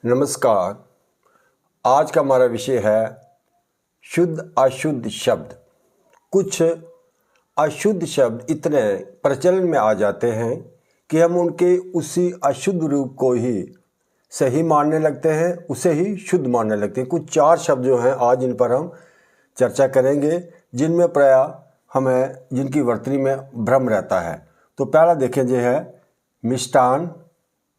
नमस्कार। आज का हमारा विषय है शुद्ध अशुद्ध शब्द। कुछ अशुद्ध शब्द इतने प्रचलन में आ जाते हैं कि हम उनके उसी अशुद्ध रूप को ही सही मानने लगते हैं, उसे ही शुद्ध मानने लगते हैं। कुछ 4 शब्द जो हैं आज इन पर हम चर्चा करेंगे, जिनमें प्रायः हमें जिनकी वर्तनी में भ्रम रहता है। तो पहला देखें जो है मिष्टान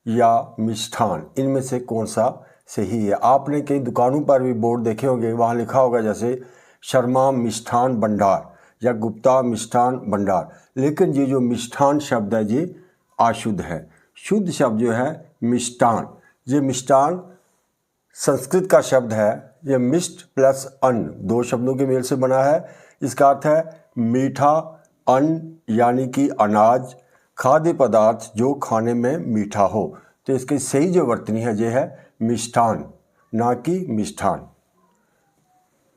या मिष्ठान, इनमें से कौन सा सही है। आपने कई दुकानों पर भी बोर्ड देखे होंगे, वहाँ लिखा होगा जैसे शर्मा मिष्ठान भंडार या गुप्ता मिष्ठान भंडार, लेकिन ये जो मिष्ठान शब्द है ये अशुद्ध है। शुद्ध शब्द जो है मिष्टान। ये मिष्टान संस्कृत का शब्द है। ये मिष्ट प्लस अन्न 2 शब्दों के मेल से बना है। इसका अर्थ है मीठा, अन्न यानी कि अनाज, खाद्य पदार्थ जो खाने में मीठा हो। तो इसकी सही जो वर्तनी है ये है मिष्ठान, ना कि मिष्ठान।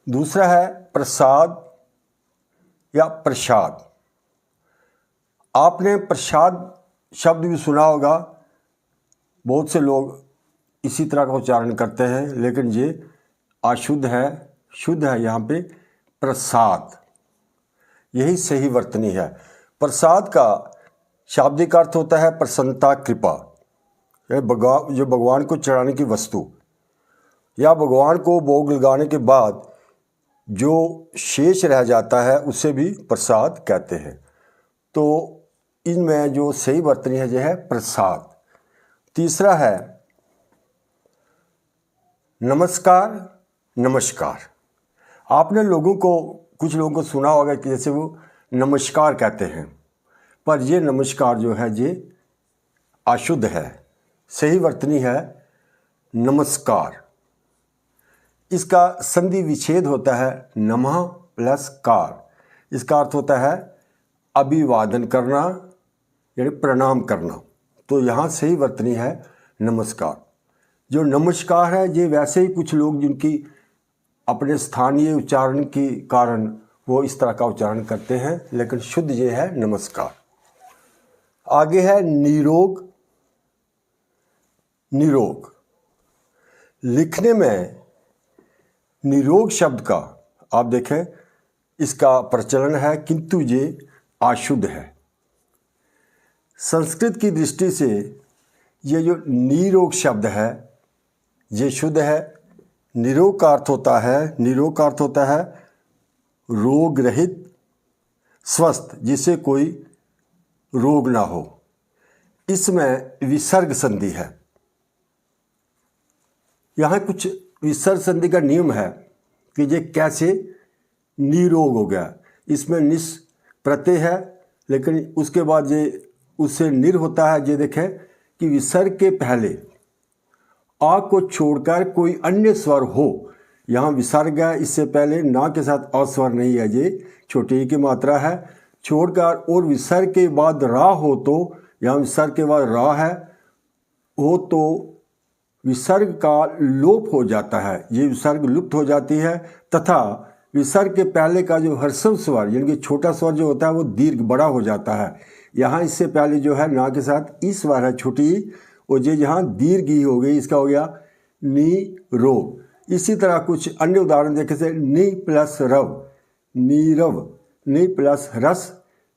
दूसरा है प्रसाद या प्रसाद। आपने प्रसाद शब्द भी सुना होगा, बहुत से लोग इसी तरह का उच्चारण करते हैं, लेकिन ये अशुद्ध है। शुद्ध है यहाँ पे प्रसाद, यही सही वर्तनी है। प्रसाद का शाब्दिक अर्थ होता है प्रसन्नता, कृपा। जो भगवान को चढ़ाने की वस्तु या भगवान को भोग लगाने के बाद जो शेष रह जाता है उसे भी प्रसाद कहते हैं। तो इनमें जो सही वर्तनी है यह है प्रसाद। तीसरा है नमस्कार। नमस्कार आपने कुछ लोगों को सुना होगा कि जैसे वो नमस्कार कहते हैं, पर ये नमस्कार जो है ये अशुद्ध है। सही वर्तनी है नमस्कार। इसका संधि विच्छेद होता है नमः प्लस कार। इसका अर्थ होता है अभिवादन करना यानी प्रणाम करना। तो यहाँ सही वर्तनी है नमस्कार। जो नमस्कार है ये वैसे ही कुछ लोग जिनकी अपने स्थानीय उच्चारण के कारण वो इस तरह का उच्चारण करते हैं, लेकिन शुद्ध ये है नमस्कार। आगे है निरोग। निरोग लिखने में निरोग शब्द का आप देखें इसका प्रचलन है, किंतु ये अशुद्ध है। संस्कृत की दृष्टि से ये जो निरोग शब्द है ये शुद्ध है। निरोग का अर्थ होता है रोग रहित, स्वस्थ, जिसे कोई रोग ना हो। इसमें विसर्ग संधि है। यहाँ कुछ विसर्ग संधि का नियम है कि ये कैसे निरोग हो गया। इसमें निस प्रत्यय है, लेकिन उसके बाद ये उससे निर होता है। ये देखें कि विसर्ग के पहले आ को छोड़कर कोई अन्य स्वर हो। यहाँ विसर्ग है, इससे पहले ना के साथ अस्वर नहीं है, ये छोटी ई की मात्रा है। छोड़कर और विसर्ग के बाद रा हो, तो यहाँ विसर्ग के बाद रा है हो तो विसर्ग का लोप हो जाता है। ये विसर्ग लुप्त हो जाती है, तथा विसर्ग के पहले का जो ह्रस्व स्वर यानी कि छोटा स्वर जो होता है वो दीर्घ बड़ा हो जाता है। यहाँ इससे पहले जो है ना के साथ ई स्वर है, छोटी ई, और ये यहाँ दीर्घ ई हो गई। इसका हो गया नी रो। इसी तरह कुछ अन्य उदाहरण देखे से नी प्लस रव, नीरव, नी प्लस रस,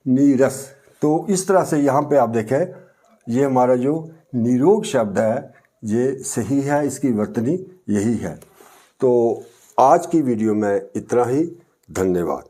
नीरस। तो इस तरह से यहाँ पे आप देखें ये हमारा जो निरोग शब्द है ये सही है, इसकी वर्तनी यही है। तो आज की वीडियो में इतना ही। धन्यवाद।